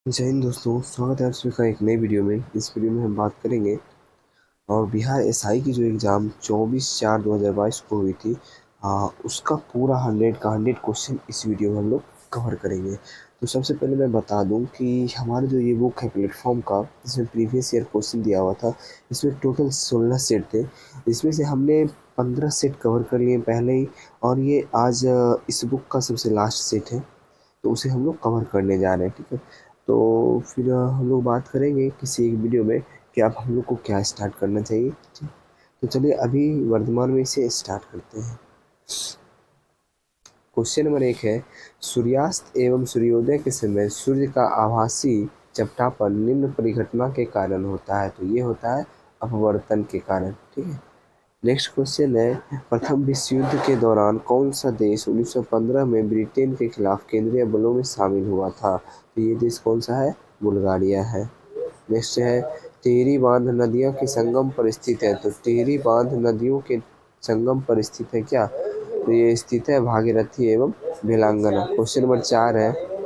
जय हिंद दोस्तों, स्वागत है आप सभी का एक नई वीडियो में। इस वीडियो में हम बात करेंगे और बिहार एसआई की जो एग्ज़ाम 24/4/2022 को हुई थी, उसका पूरा 100 का 100 क्वेश्चन इस वीडियो में हम लोग कवर करेंगे। तो सबसे पहले मैं बता दूं कि हमारा जो ये बुक है प्लेटफॉर्म का, इसमें प्रीवियस ईयर क्वेश्चन दिया हुआ था। इसमें टोटल 16 सेट थे। इसमें से हमने 15 सेट कवर कर लिए पहले ही, और ये आज इस बुक का सबसे लास्ट सेट है, तो उसे हम लोग कवर करने जा रहे हैं। ठीक है, तो फिर हम लोग बात करेंगे किसी एक वीडियो में कि अब हम लोग को क्या स्टार्ट करना चाहिए। ठीक, तो चलिए अभी वर्तमान में इसे स्टार्ट करते हैं। क्वेश्चन नंबर 1 है, सूर्यास्त एवं सूर्योदय के समय सूर्य का आभासी चपटापन निम्न परिघटना के कारण होता है। तो ये होता है अपवर्तन के कारण। ठीक है, नेक्स्ट क्वेश्चन है, प्रथम विश्व युद्ध के दौरान कौन सा देश 1915 में ब्रिटेन के खिलाफ केंद्रीय बलों में शामिल हुआ था। तो ये देश कौन सा है? बुल्गारिया है। नेक्स्ट है, टिहरी बांध नदियों के संगम पर स्थित है। तो टिहरी बांध नदियों के संगम पर स्थित है क्या? तो ये स्थित है भागीरथी एवं भेलांगना। क्वेश्चन नंबर 4 है,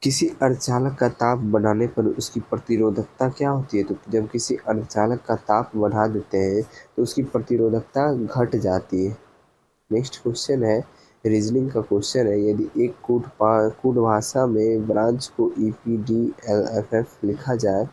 किसी अर्धचालक का ताप बढ़ाने पर उसकी प्रतिरोधकता क्या होती है। तो जब किसी अर्धचालक का ताप बढ़ा देते हैं तो उसकी प्रतिरोधकता घट जाती है। नेक्स्ट क्वेश्चन है, रीजनिंग का क्वेश्चन है, यदि एक कूट भाषा में ब्रांच को EPDLFF लिखा जाए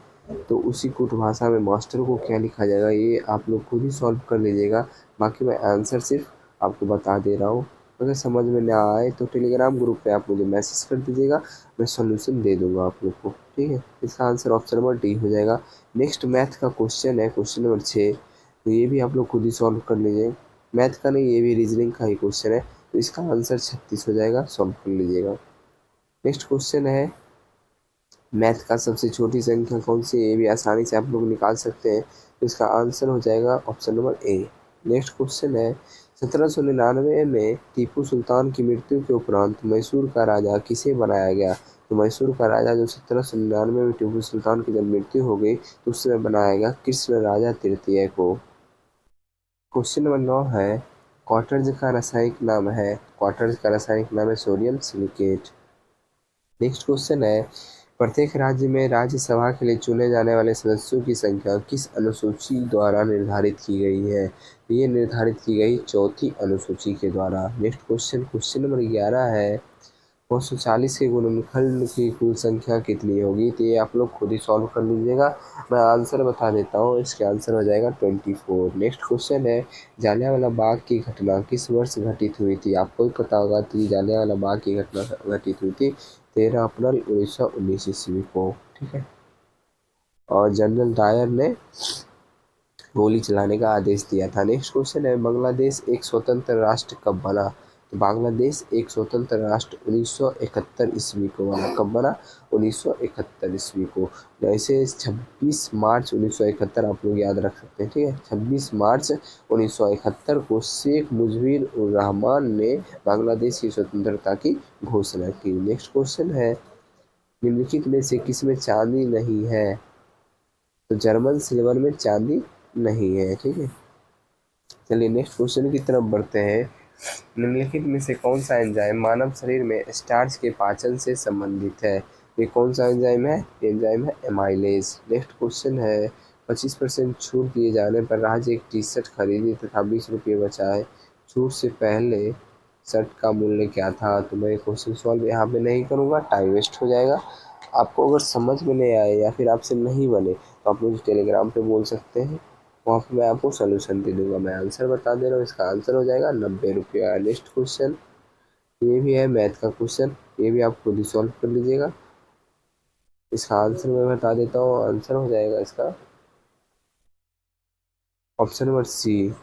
तो उसी कूट भाषा में मास्टर को क्या लिखा जाएगा, ये आप लोग खुद ही सॉल्व कर लीजिएगा। बाकी मैं आंसर सिर्फ आपको बता दे रहा हूँ। अगर समझ में ना आए तो टेलीग्राम ग्रुप पे आप मुझे मैसेज कर दीजिएगा, मैं सॉल्यूशन दे दूंगा आप लोग को। ठीक है, इसका आंसर ऑप्शन नंबर डी हो जाएगा। नेक्स्ट मैथ का क्वेश्चन है, क्वेश्चन नंबर 6, तो ये भी आप लोग खुद ही सॉल्व कर लीजिए। मैथ का नहीं, ये भी रीजनिंग का ही क्वेश्चन है, तो इसका आंसर 36 हो जाएगा, सॉल्व कर लीजिएगा। नेक्स्ट क्वेश्चन है, मैथ का सबसे छोटी संख्या कौन सी है, ये भी आसानी से आप लोग निकाल सकते हैं, तो इसका आंसर हो जाएगा option number A. Next question है, 1799 में टीपू सुल्तान की मृत्यु के उपरांत मैसूर का राजा किसे बनाया गया। तो मैसूर का राजा जो 1799 में टीपू सुल्तान की जब मृत्यु हो गई तो उस समय बनाया गया कृष्ण राजा तृतीय को। क्वेश्चन नंबर 9 है, क्वार्टज का रासायनिक नाम है। क्वार्टज का रासायनिक नाम है सोडियम सिलिकेट। नेक्स्ट क्वेश्चन है, प्रत्येक राज्य में राज्यसभा के लिए चुने जाने वाले सदस्यों की संख्या किस अनुसूची द्वारा निर्धारित की गई है। ये निर्धारित की गई चौथी अनुसूची के द्वारा। नेक्स्ट क्वेश्चन, क्वेश्चन नंबर 11 है, 240 के गुणनखंड की कुल संख्या कितनी होगी। तो ये आप लोग खुद ही सॉल्व कर लीजिएगा, मैं आंसर बता देता हूँ। इसके आंसर हो जाएगा 24। नेक्स्ट क्वेश्चन है, जालियांवाला बाग की घटना किस वर्ष घटित हुई थी। आपको ही पता होगा कि जालियांवाला बाग की घटना घटित हुई थी 13 अप्रैल 1919 ईस्वी को। ठीक है, और जनरल डायर ने गोली चलाने का आदेश दिया था। नेक्स्ट क्वेश्चन है, बांग्लादेश एक स्वतंत्र राष्ट्र कब बना। तो बांग्लादेश एक स्वतंत्र राष्ट्र 1971 ईस्वी को बना। कब बना? 1971 ईस्वी को। जैसे 26 मार्च 1971 आप लोग याद रख सकते हैं। ठीक है, 26 मार्च 1971 को शेख मुजीबुर रहमान ने बांग्लादेश की स्वतंत्रता की घोषणा की। नेक्स्ट क्वेश्चन है, निम्नलिखित में से किसमें चांदी नहीं है। तो जर्मन सिल्वर में चांदी नहीं है। ठीक है, चलिए नेक्स्ट क्वेश्चन की तरफ बढ़ते हैं। निम्नलिखित में से कौन सा एंजाइम मानव शरीर में स्टार्च के पाचन से संबंधित है। ये कौन सा एंजाइम है? एंजाइम है एमाइलेज। नेक्स्ट क्वेश्चन है, 25% छूट दिए जाने पर राज एक टी शर्ट खरीदी तथा 20 रुपये बचाए। छूट से पहले शर्ट का मूल्य क्या था। तो मैं क्वेश्चन सॉल्व यहाँ पे नहीं करूँगा, टाइम वेस्ट हो जाएगा। आपको अगर समझ में नहीं आए या फिर आपसे नहीं बने तो आप मुझे टेलीग्राम पे बोल सकते हैं, वहाँ पर मैं आपको सोल्यूशन दे दूंगा। मैं आंसर बता दे रहा हूँ, इसका आंसर हो जाएगा 90 रुपया। नेक्स्ट क्वेश्चन, ये भी है मैथ का क्वेश्चन, ये भी आप खुद ही सॉल्व कर लीजिएगा। इसका आंसर मैं बता देता हूँ, आंसर हो जाएगा इसका ऑप्शन नंबर सी।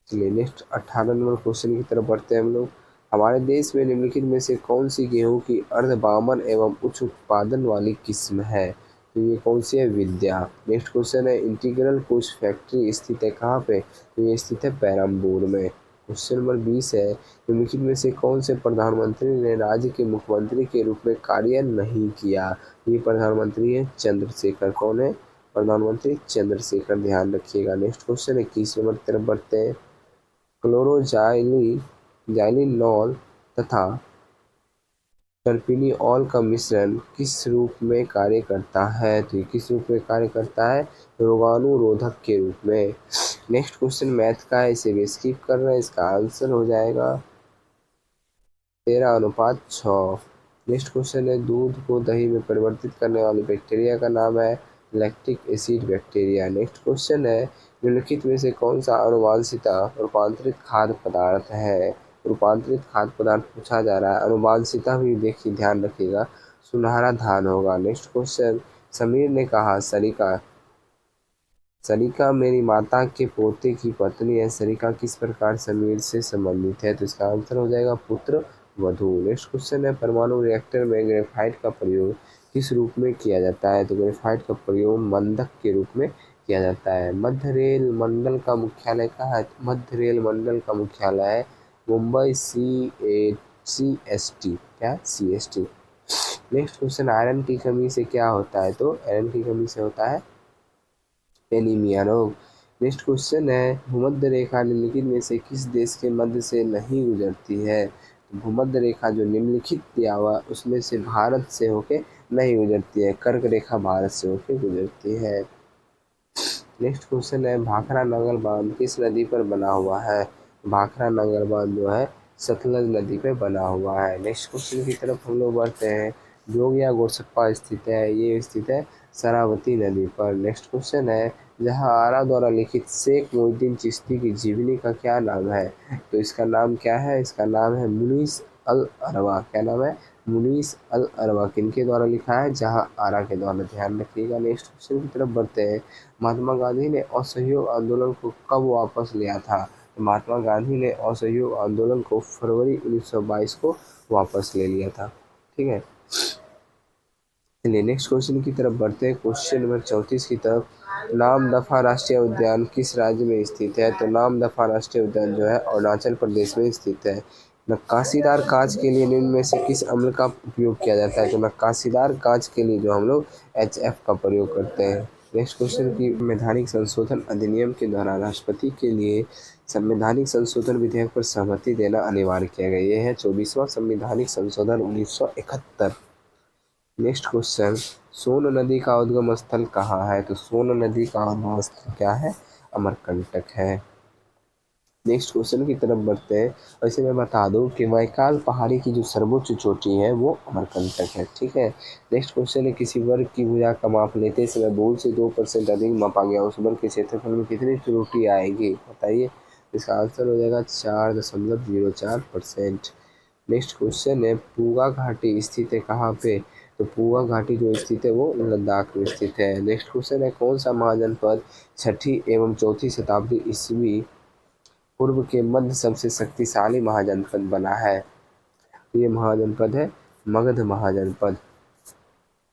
चलिए नेक्स्ट 18 नंबर क्वेश्चन की तरफ बढ़ते हैं हम लोग। हमारे देश में निम्नलिखित में से कौन सी गेहूं की अर्धबामन एवं उच्च उत्पादन वाली किस्म है। तो ये कौन सी है? विद्या। नेक्स्ट क्वेश्चन है, इंटीग्रल कुछ फैक्ट्री स्थित है कहाँ पे। तो ये स्थित है पेरम्बूर में। क्वेश्चन नंबर 20 है, निम्नलिखित में से कौन से प्रधानमंत्री ने राज्य के मुख्यमंत्री के रूप में कार्य नहीं किया। ये प्रधानमंत्री है चंद्रशेखर। कौन है? प्रधानमंत्री चंद्रशेखर, ध्यान रखिएगा। नेक्स्ट क्वेश्चन 21 नंबर की तरफ बढ़ते हैं। क्लोरोजाइलिनॉल तथा टर्पिनिऑल का मिश्रण किस रूप में कार्य करता है? तो ये किस रूप में कार्य करता है? रोगाणुरोधक के रूप में। नेक्स्ट क्वेश्चन मैथ का है, इसे भी स्किप कर रहे हैं। इसका आंसर हो जाएगा 13:6। नेक्स्ट क्वेश्चन है, दूध को दही में परिवर्तित करने वाले बैक्टीरिया का नाम है lactic acid bacteria. Next question है, निम्नलिखित में से कौन सा आनुवंशिकता रूपांतरित खाद्य पदार्थ है? रूपांतरित खाद्य पदार्थ पूछा जा रहा है, आनुवंशिकता भी देखिए ध्यान रखिएगा, सुनहरा धान होगा। नेक्स्ट क्वेश्चन, समीर ने कहा सरिका मेरी माता के पोते की पत्नी है। सरिका किस प्रकार समीर से संबंधित है? तो इसका आंसर हो जाएगा पुत्र वधू। नेक्स्ट क्वेश्चन है, परमाणु रिएक्टर में ग्रेफाइट का प्रयोग किस रूप में किया जाता है? तो ग्रेफाइट का प्रयोग मंदक के रूप में किया जाता है। मध्य रेल मंडल का मुख्यालय कहाँ है? मध्य रेल मंडल का मुख्यालय है मुंबई CST। क्या? CST। नेक्स्ट क्वेश्चन, आयरन की कमी से क्या होता है? तो आयरन की कमी से होता है एनीमिया रोग। नेक्स्ट क्वेश्चन है, भूमध्य रेखा निम्नलिखित में से किस देश के मध्य से नहीं गुजरती है? तो भूमध्य रेखा जो निम्नलिखित दिया हुआ उसमें से भारत से होके नहीं गुजरती है, कर्क रेखा भारत से होके गुजरती है। नेक्स्ट क्वेश्चन है, भाखड़ा नगर बांध किस नदी पर बना हुआ है? भाखड़ा नगर बांध जो है सतलज नदी पे बना हुआ है। नेक्स्ट क्वेश्चन की तरफ हम लोग बढ़ते हैं, जोग या गोरसप्पा स्थित है? ये स्थित है शरावती नदी पर। नेक्स्ट क्वेश्चन है, जहां आरा द्वारा लिखित शेख मोहिउद्दीन चिश्ती की जीवनी का क्या नाम है? तो इसका नाम क्या है? इसका नाम है मुनीस अल अरवा। क्या नाम है? मुनीस अल अरवा। किनके द्वारा लिखा है? जहां आरा के द्वारा। ध्यान रखिएगा। नेक्स्ट क्वेश्चन की तरफ बढ़ते हैं, महात्मा गांधी ने असहयोग आंदोलन को कब वापस लिया था? तो महात्मा गांधी ने असहयोग आंदोलन को फरवरी 1922 को वापस ले लिया था। ठीक है, चलिए नेक्स्ट क्वेश्चन की तरफ बढ़ते हैं। क्वेश्चन नंबर 34 की तरफ, नामदफा राष्ट्रीय उद्यान किस राज्य में स्थित है? तो नामदफा राष्ट्रीय उद्यान जो है अरुणाचल प्रदेश में स्थित है। नक्काशीदार कांच के लिए निम्न में से किस अम्ल का उपयोग किया जाता है? तो नक्काशीदार कांच के लिए जो हम लोग HF का प्रयोग करते हैं। नेक्स्ट क्वेश्चन की, संवैधानिक संशोधन अधिनियम के द्वारा राष्ट्रपति के लिए संवैधानिक संशोधन विधेयक पर सहमति देना अनिवार्य किया गया। यह है 24वां संवैधानिक संशोधन 1971। नेक्स्ट क्वेश्चन, सोन नदी का उद्गम स्थल कहाँ है? तो सोन नदी का उद्गम स्थल क्या है? अमरकंटक है। नेक्स्ट क्वेश्चन की तरफ बढ़ते हैं। वैसे मैं बता दूं कि मैकाल पहाड़ी की जो सर्वोच्च चोटी है वो अमरकंटक है। ठीक है, नेक्स्ट क्वेश्चन है, किसी वर्ग की भुजा का माप लेते समय भूल से 2% अधिक मापा गया, उस वर्ग के क्षेत्रफल में कितनी त्रुटि आएगी? बताइए। इसका आंसर हो जाएगा 4.04%। नेक्स्ट क्वेश्चन है, पूगा घाटी स्थित है कहाँ पे? तो पूगा घाटी जो स्थित है वो लद्दाख में स्थित है। नेक्स्ट क्वेश्चन है, कौन सा महाजनपद 6ठी एवं 4ठी शताब्दी ईस्वी पूर्व के मध्य सबसे शक्तिशाली महाजनपद बना है? ये महाजनपद है मगध महाजनपद।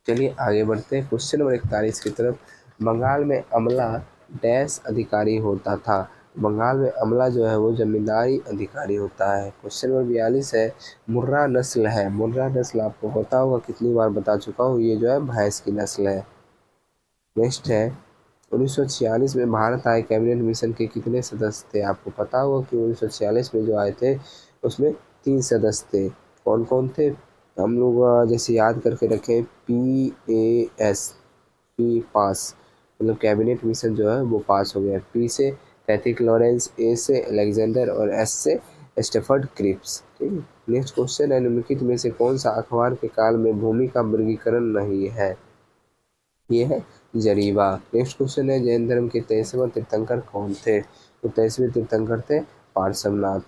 चलिए आगे बढ़ते हैं क्वेश्चन नंबर 41 की तरफ, बंगाल में अमला डैश अधिकारी होता था? बंगाल में अमला जो है वो जमींदारी अधिकारी होता है। क्वेश्चन नंबर 42 है, मुर्रा नस्ल है? मुर्रा नस्ल आपको पता होगा, कितनी बार बता चुका हूँ, ये जो है भैंस की नस्ल है। नेक्स्ट है, 1946 में भारत आए कैबिनेट मिशन के कितने सदस्य थे? आपको पता होगा कि 1946 में जो आए थे उसमें 3 सदस्य थे। कौन कौन थे? हम लोग जैसे याद करके रखें, PAS, पी पास, मतलब कैबिनेट मिशन जो है वो पास हो गया। P से पैथिक लॉरेंस, A से अलेक्जेंडर और S से स्टेफर्ड क्रिप्स। ठीक है, नेक्स्ट क्वेश्चन है, निम्नलिखित में से कौन सा अखबार के काल में भूमि का वर्गीकरण नहीं है? ये है जरीबा। नेक्स्ट क्वेश्चन है, जैन धर्म के 23वें तीर्थंकर कौन थे? तो 23वें तीर्थंकर थे पार्श्वनाथ।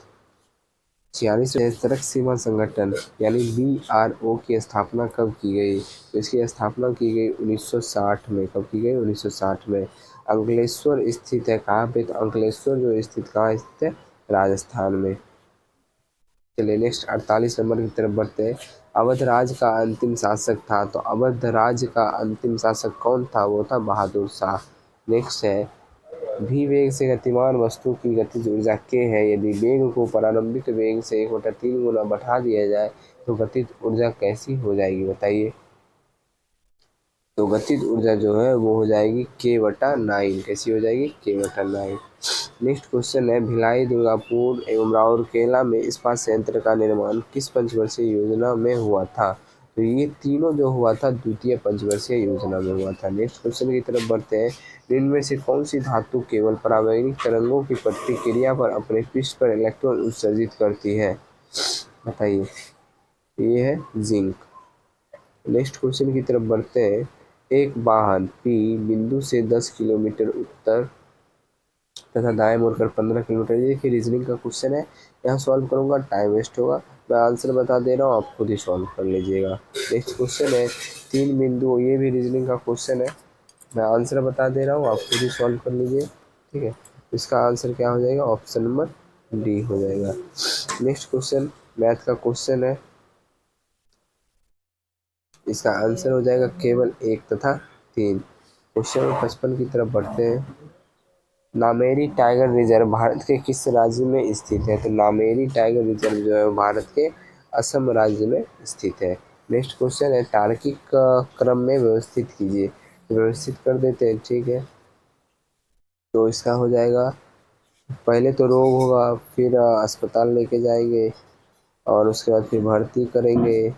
46वें तर्क सीमा संगठन यानी BRO की स्थापना कब की गई? तो इसकी स्थापना की गई 1960 में। कब की गई? 1960 में। अंकलेश्वर स्थित है कहाँ पे? तो अंकलेश्वर जो स्थित कहाँ स्थित है? राजस्थान में। चलिए नेक्स्ट 48 नंबर की तरफ बढ़ते हैं, अवध राज का अंतिम शासक था? तो अवध राज का अंतिम शासक कौन था? वो था बहादुर शाह। नेक्स्ट है, भी वेग से गतिमान वस्तु की गतिज ऊर्जा k है, यदि वेग को प्रारंभिक वेग से 1/3 गुना बढ़ा दिया जाए तो गतिज ऊर्जा कैसी हो जाएगी? बताइए। तो गतिज ऊर्जा जो है वो हो जाएगी k/9। कैसी हो जाएगी? k/9। नेक्स्ट क्वेश्चन है, भिलाई, दुर्गापुर एवं राउरकेला में इस्पात संयंत्र का निर्माण किस पंचवर्षीय योजना में हुआ था? तो ये तीनों जो हुआ था द्वितीय पंचवर्षीय योजना में हुआ था। नेक्स्ट क्वेश्चन की तरफ बढ़ते हैं, इनमें से कौन सी धातु केवल परावैंगिक तरंगों की प्रतिक्रिया पर अपने पृष्ठ पर इलेक्ट्रॉन उत्सर्जित करती है? बताइए। ये है जिंक। नेक्स्ट क्वेश्चन की तरफ बढ़ते हैं, एक वाहन पी बिंदु से 10 किलोमीटर उत्तर तथा दाएं मुड़कर 15 किलोमीटर, ये देखिए रीजनिंग का क्वेश्चन है। यहाँ सॉल्व करूंगा टाइम वेस्ट होगा, मैं आंसर बता दे रहा हूँ, आप खुद ही सॉल्व कर लीजिएगा। नेक्स्ट क्वेश्चन है, तीन बिंदु, ये भी रीजनिंग का क्वेश्चन है, मैं आंसर बता दे रहा हूँ, आप खुद ही सॉल्व कर लीजिए। ठीक है, इसका आंसर क्या हो जाएगा? ऑप्शन नंबर डी हो जाएगा। नेक्स्ट क्वेश्चन मैथ का क्वेश्चन है, इसका आंसर हो जाएगा केवल 1 तथा 3। क्वेश्चन नंबर 55 की तरफ बढ़ते हैं, नामेरी टाइगर रिजर्व भारत के किस राज्य में स्थित है? तो नामेरी टाइगर रिजर्व जो है भारत के असम राज्य में स्थित है। नेक्स्ट क्वेश्चन है, तार्किक क्रम में व्यवस्थित कीजिए, व्यवस्थित कर देते हैं। ठीक है, तो इसका हो जाएगा, पहले तो रोग होगा, फिर अस्पताल लेके जाएंगे, और उसके बाद फिर भर्ती करेंगे,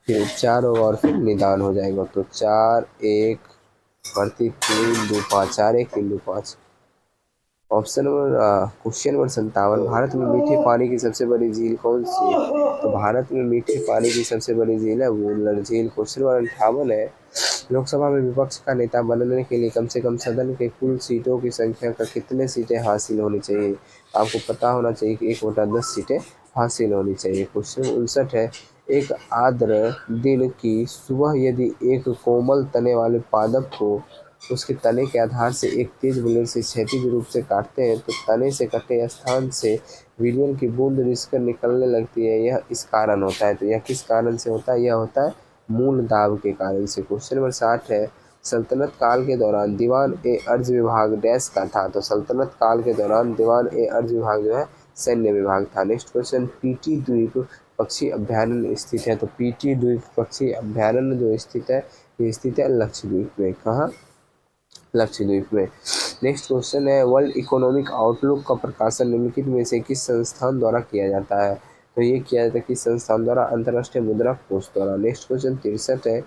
फिर उपचार होगा, और फिर निदान हो जाएगा। तो 4 1 भर्ती 3 2 5, 4 1 3 2 5। Option number question number 57, Bharat में मीठे पानी की सबसे बड़ी झील कौन सी है? तो भारत में मीठे पानी की सबसे बड़ी झील है वुलर झील। क्वेश्चन नंबर 58 है, लोकसभा में विपक्ष का नेता बनने के लिए कम से कम सदन के कुल सीटों की संख्या का कितने सीटें हासिल होनी चाहिए? आपको पता होना चाहिए कि 1/10 सीटें हासिल होनी चाहिए। क्वेश्चन 59 है, एक आर्द्र दिन की सुबह यदि एक कोमल तने वाले पादप को उसके तने के आधार से एक तेज ब्लेड से क्षैतिज रूप से काटते हैं तो तने से कटे स्थान से विलियन की बूंद रिसकर निकलने लगती है, यह इस कारण होता है। तो यह किस कारण से होता है? यह होता है मूल दाब के कारण से। क्वेश्चन नंबर 60 है, सल्तनत काल के दौरान दीवान ए अर्ज विभाग डैश का था? तो सल्तनत काल के दौरान दीवान ए अर्ज विभाग जो है सैन्य विभाग था। नेक्स्ट क्वेश्चन, पीटी द्वीप पक्षी अभ्यारण्य स्थित है? तो पीटी द्वीप पक्षी अभ्यारण्य जो स्थित है, ये स्थित है लक्षद्वीप में। कहाँ? लक्षद्वीप में। नेक्स्ट क्वेश्चन है, वर्ल्ड इकोनॉमिक आउटलुक का प्रकाशन निम्नलिखित में से किस संस्थान द्वारा किया जाता है? तो ये किया जाता है किस संस्थान द्वारा? अंतर्राष्ट्रीय मुद्रा कोष द्वारा। नेक्स्ट क्वेश्चन 63 है,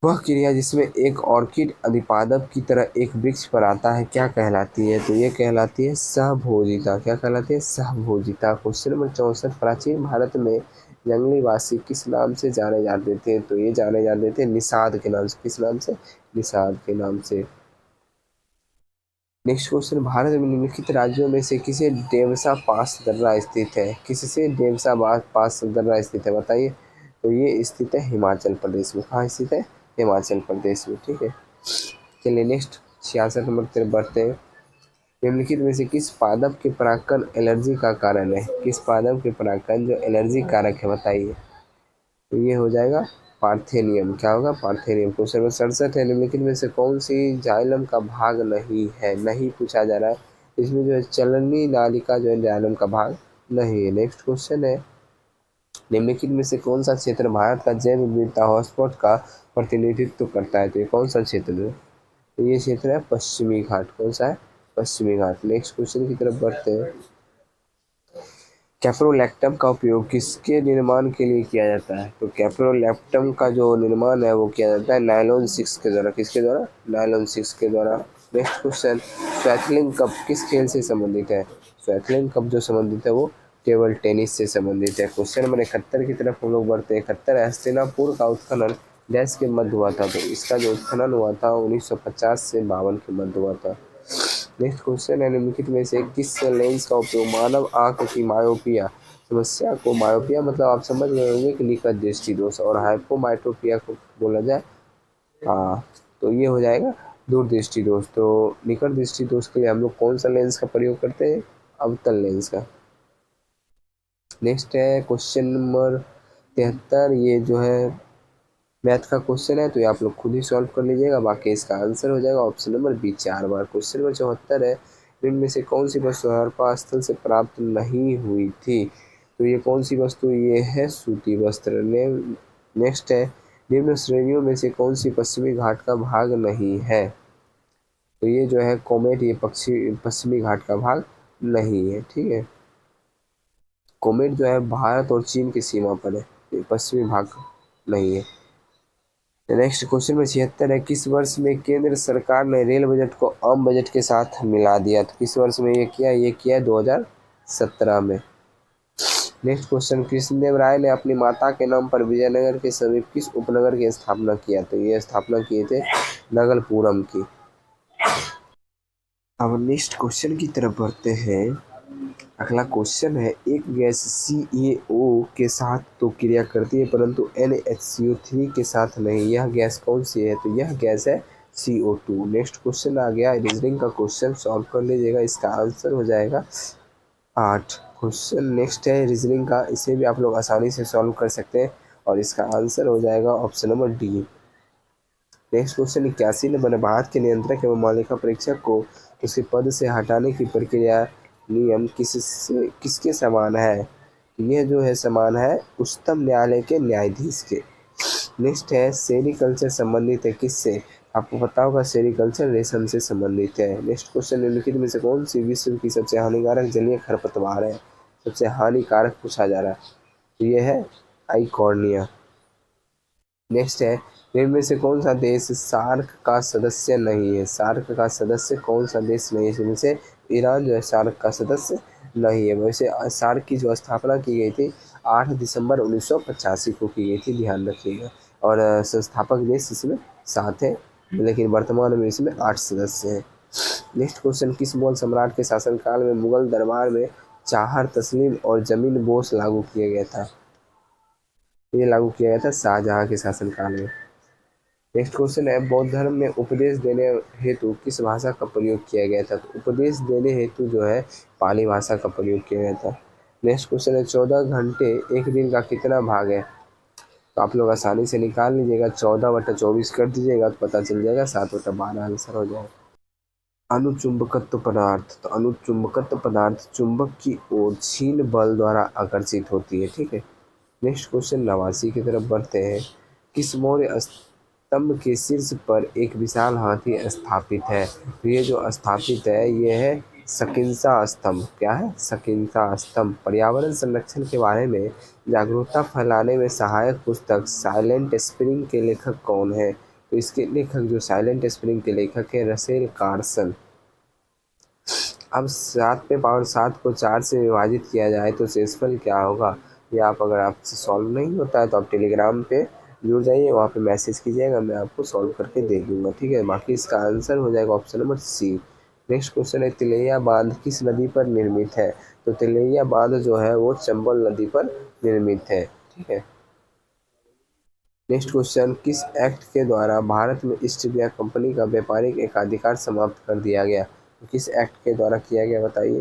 वह क्रिया जिसमें एक ऑर्किड अधिपादप की तरह एक वृक्ष पर आता है क्या कहलाती है? तो ये कहलाती है सहभोजिता। क्या कहलाती है? सहभोजिता। क्वेश्चन नंबर 64, प्राचीन भारत में जंगली वासी किस नाम से जाने जाते थे? तो ये जाने जाते थे निषाद के नाम से। किस नाम से? निषाद के नाम से। नेक्स्ट क्वेश्चन, भारत में निम्नलिखित राज्यों में से किसे डेमसा पास दर्रा स्थित है? किससे डेमसा पास दर्रा स्थित है? बताइए। तो ये स्थित है हिमाचल प्रदेश में। कहाँ स्थित है? हिमाचल प्रदेश में। ठीक है, चलिए नेक्स्ट 66 नंबर की तरफ बढ़ते हैं, निम्नलिखित में से किस पादप के परागकण एलर्जी का कारण है? किस पादप के परागकण जो एलर्जी कारक है? बताइए। तो ये हो जाएगा पार्थेनियम। क्या होगा? पार्थेनियम। क्वेश्चन नंबर 67 है, निम्नलिखित में से कौन सी जाइलम का भाग नहीं है? नहीं पूछा जा रहा है, इसमें जो है चलनी नालिका जो है जाइलम का भाग नहीं है। नेक्स्ट क्वेश्चन है, निम्नलिखित में से कौन सा क्षेत्र भारत का जैव विविधता हॉटस्पॉट का प्रतिनिधित्व करता है? तो ये कौन सा क्षेत्र है? तो ये क्षेत्र है पश्चिमी घाट। कौन सा है? पश्चिमी घाट। नेक्स्ट क्वेश्चन की तरफ बढ़ते हैं, कैप्रोलैक्टम का उपयोग किसके निर्माण के लिए किया जाता है? तो कैप्रोलैक्टम का जो निर्माण है वो किया जाता है नायलॉन 6 के द्वारा। किसके द्वारा? नायलॉन 6 के द्वारा। नेक्स्ट क्वेश्चन, स्वैथलिंग कप किस खेल से संबंधित है? स्वैथलिंग कप जो संबंधित है वो टेबल टेनिस से संबंधित है। क्वेश्चन नंबर 71 की तरफ हम लोग बढ़ते हैं, 71 हस्तिनापुर का उत्खनन डैश के मध्य हुआ था? तो इसका जो उत्खनन हुआ था 1950 से 52 के मध्य हुआ था। नेक्स्ट क्वेश्चन है, निम्नलिखित में से किस लेंस का उपयोग मानव आंख की मायोपिया समस्या को, मायोपिया मतलब आप समझ गए होंगे कि निकट दृष्टि दोष, और हाइपोमाइट्रोपिया को बोला जाए, हाँ, तो ये हो जाएगा दूर दृष्टि दोष। तो निकट दृष्टि दोष के लिए हम लोग कौन सा लेंस का प्रयोग करते हैं? अवतल लेंस का। नेक्स्ट है क्वेश्चन नंबर 73, ये जो है मैथ का क्वेश्चन है, तो ये आप लोग खुद ही सॉल्व कर लीजिएगा, बाकी इसका आंसर हो जाएगा ऑप्शन नंबर बी 4 बार। क्वेश्चन नंबर 74 है, इनमें से कौन सी वस्तु हड़प्पा स्थल से प्राप्त नहीं हुई थी? तो ये कौन सी वस्तु? ये है सूती वस्त्र। नेक्स्ट है, निम्न श्रेणियों में से कौन सी पश्चिमी घाट का भाग नहीं है? तो ये जो है कोमेट, ये पश्चिमी घाट का भाग नहीं है, ठीक है। कोमेट जो है भारत और चीन की सीमा पर है, ये पश्चिमी भाग नहीं है। नेक्स्ट क्वेश्चन में 76 है, किस वर्ष में केंद्र सरकार ने रेल बजट को आम बजट के साथ मिला दिया? तो किस वर्ष में ये किया 2017 में। नेक्स्ट क्वेश्चन, कृष्णदेव राय ने अपनी माता के नाम पर विजयनगर के समीप किस उपनगर की स्थापना किया? तो ये स्थापना किए थे नगलपुरम की। अब नेक्स्ट क्वेश्चन की तरफ बढ़ते हैं। अगला क्वेश्चन है, एक गैस CaO के साथ तो क्रिया करती है परंतु NHCO3 के साथ नहीं, यह गैस कौन सी है? तो यह गैस है CO2। नेक्स्ट क्वेश्चन आ गया रीजनिंग का क्वेश्चन, सॉल्व कर लीजिएगा, इसका आंसर हो जाएगा 8। क्वेश्चन नेक्स्ट है रीजनिंग का, इसे भी आप लोग आसानी से सॉल्व कर सकते हैं और इसका आंसर हो जाएगा option number D. Next question 81 number, Bharat के नियंत्रक एवं मालिका परीक्षक को उसके पद से हटाने की प्रक्रिया नियम किसके समान है? यह जो है समान है उच्चतम न्यायालय के न्यायाधीश के। नेक्स्ट है सेरीकल्चर संबंधित है किससे? आपको पता होगा सेरीकल्चर रेशम से संबंधित है। नेक्स्ट क्वेश्चन, निम्नलिखित में से कौन सी विश्व की सबसे हानिकारक जलीय खरपतवार है? सबसे हानिकारक पूछा जा रहा है, तो यह है आइकॉर्निया। नेक्स्ट है, इनमें से कौन सा देश सार्क का सदस्य नहीं है? सार्क का सदस्य कौन सा देश नहीं है? इसमें से ईरान जो है सार्क का सदस्य नहीं है। वैसे सार्क की जो स्थापना की गई थी 8 दिसंबर 1985 को की गई थी, ध्यान रखिएगा। और संस्थापक देश इसमें 7 है, लेकिन वर्तमान में इसमें 8 सदस्य हैं। नेक्स्ट क्वेश्चन, किस मुगल सम्राट के शासनकाल में मुगल दरबार में चाहर तस्लीम और जमीन बोस लागू किया गया था? ये लागू किया गया था शाहजहां के शासनकाल में। नेक्स्ट क्वेश्चन है, बौद्ध धर्म में उपदेश देने हेतु किस भाषा का प्रयोग किया गया था? तो उपदेश देने हेतु जो है पाली भाषा का प्रयोग किया गया था। नेक्स्ट क्वेश्चन है, 14 घंटे एक दिन का कितना भाग है? तो आप लोग आसानी से निकाल लीजिएगा, 14/24 कर दीजिएगा तो पता चल जाएगा, 7/12 आंसर हो जाएगा। अनुचुंबकत्व पदार्थ, तो अनुचुंबकत्व पदार्थ चुंबक की ओर क्षीण बल द्वारा आकर्षित होती है, ठीक है। नेक्स्ट क्वेश्चन 89 की तरफ बढ़ते हैं। किस मौर्य स्तंभ के शीर्ष पर एक विशाल हाथी स्थापित है? तो ये जो स्थापित है ये है सकिंसा स्तंभ। क्या है? सकिंसा स्तंभ। पर्यावरण संरक्षण के बारे में जागरूकता फैलाने में सहायक पुस्तक साइलेंट स्प्रिंग के लेखक कौन है? तो इसके लेखक जो साइलेंट स्प्रिंग के लेखक है रसेल कार्सन। अब 7 पे पावर 7 को 4 से विभाजित किया जाए तो शेषफल क्या होगा? ये आप अगर आपसे सॉल्व नहीं होता है तो आप टेलीग्राम पे जुड़ जाइए, वहाँ पे मैसेज कीजिएगा, मैं आपको सॉल्व करके दे दूँगा, ठीक है। बाकी इसका आंसर हो जाएगा option number C. Next question है, तिलैया बांध किस नदी पर निर्मित है? तो तिलैया बांध जो है वो चंबल नदी पर निर्मित है, ठीक है। नेक्स्ट क्वेश्चन, किस एक्ट के द्वारा भारत में ईस्ट इंडिया कंपनी का व्यापारिक एकाधिकार समाप्त कर दिया गया? तो किस एक्ट के द्वारा किया गया बताइए?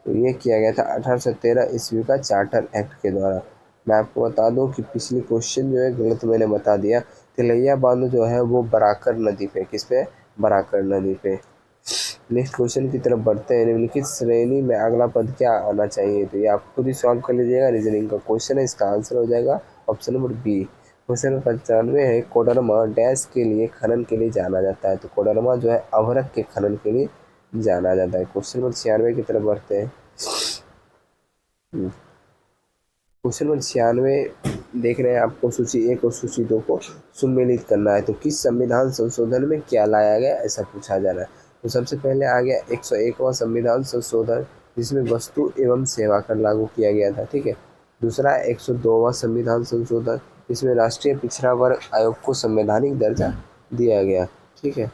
तो ये किया गया था 1813 ईस्वी का चार्टर एक्ट के द्वारा। मैं आपको बता दूं कि पिछली क्वेश्चन जो है गलत मैंने बता दिया। तिलैया बांध जो है वो बराकर नदी पे, किस पे? बराकर नदी पे। नेक्स्ट क्वेश्चन की तरफ बढ़ते हैं। निम्नलिखित श्रेणी में अगला पद क्या आना चाहिए? तो ये आप खुद ही सॉल्व कर लीजिएगा, रीजनिंग का क्वेश्चन है, इसका आंसर हो जाएगा option number B. Question number 95 है, कोडरमा डैश के लिए खनन के लिए जाना जाता है? तो कोडरमा जो है अभ्रक के खनन के लिए जाना जाता है। क्वेश्चन नंबर 96 की तरफ बढ़ते हैं। क्वेश्चन नंबर 96 देख रहे हैं, आपको सूची 1 और सूची 2 को सुमेलित करना है। तो किस संविधान संशोधन में क्या लाया गया, ऐसा पूछा जा रहा है। तो सबसे पहले आ गया 101वां संविधान संशोधन, जिसमें वस्तु एवं सेवा कर लागू किया गया था, ठीक है। दूसरा 102वां संविधान संशोधन, जिसमें राष्ट्रीय पिछड़ा वर्ग आयोग को संवैधानिक दर्जा दिया गया, ठीक है।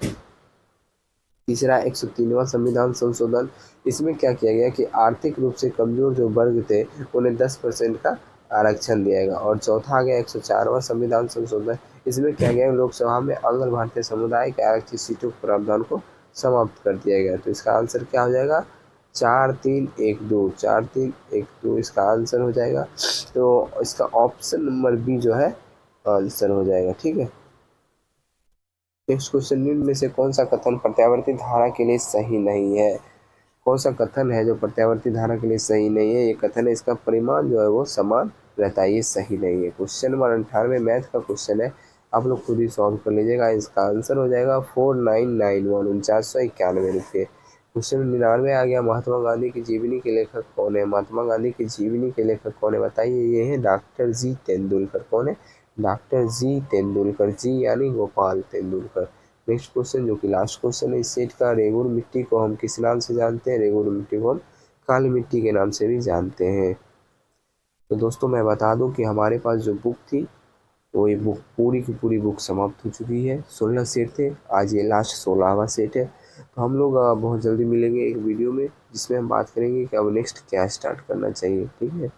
तीसरा 103वां संविधान संशोधन, इसमें क्या किया गया कि आर्थिक रूप से कमजोर जो वर्ग थे उन्हें 10% का आरक्षण दिया गया। और चौथा आ गया 104वां संविधान संशोधन, इसमें क्या गया लोकसभा में अगर भारतीय समुदाय के आरक्षित सीटों के प्रावधान को समाप्त कर दिया गया। तो इसका आंसर क्या हो जाएगा? 4312, 4312 इसका आंसर हो जाएगा। तो इसका ऑप्शन नंबर बी जो है आंसर हो जाएगा, ठीक है। नेक्स्ट क्वेश्चन, निम्न में से कौन सा कथन प्रत्यावर्ती धारा के लिए सही नहीं है? कौन सा कथन है जो प्रत्यावर्ती धारा के लिए सही नहीं है? ये कथन है इसका परिमाण जो है वो समान रहता है, ये सही नहीं है। क्वेश्चन नंबर 98 मैथ का क्वेश्चन है, आप लोग खुद ही सॉल्व कर लीजिएगा। इसका आंसर हो जाएगा 4991 4991 क्वेश्चन 99 आ गया। महात्मा गांधी की जीवनी के लेखक कौन है? महात्मा गांधी की जीवनी के लेखक कौन है बताइए? ये है डॉक्टर जी तेंदुलकर। कौन है? डॉक्टर जी तेंदुलकर। जी यानी गोपाल तेंदुलकर। नेक्स्ट क्वेश्चन जो कि लास्ट क्वेश्चन है इस सेट का, रेगुर मिट्टी को हम किस नाम से जानते हैं? रेगुर मिट्टी को हम काली मिट्टी के नाम से भी जानते हैं। तो दोस्तों मैं बता दूं कि हमारे पास जो बुक थी वो ये बुक पूरी की पूरी बुक समाप्त हो चुकी है। 16 सेट थे, आज ये लास्ट 16वां सेट है। तो हम लोग बहुत जल्दी मिलेंगे एक वीडियो में जिसमें हम बात करेंगे कि अब नेक्स्ट क्या स्टार्ट करना चाहिए, ठीक है।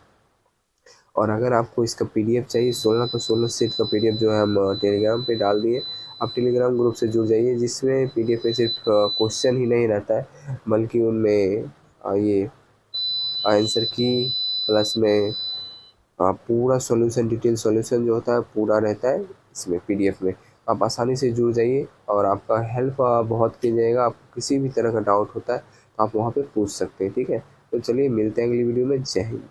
और अगर आपको इसका पीडीएफ चाहिए 16 का 16 सेट का पीडीएफ जो है हम टेलीग्राम पे डाल दिए। आप टेलीग्राम ग्रुप से जुड़ जाइए, जिसमें पीडीएफ में सिर्फ क्वेश्चन ही नहीं रहता है बल्कि उनमें ये आंसर की प्लस में पूरा सॉल्यूशन, डिटेल सॉल्यूशन जो होता है पूरा रहता है इसमें पीडीएफ में। आप आसानी से जुड़ जाइए और आपका हेल्प बहुत की जाएगा। आपको किसी भी तरह का डाउट होता है तो आप वहाँ पे पूछ सकते हैं, ठीक है। तो चलिए मिलते हैं अगली वीडियो में। जय हिंद।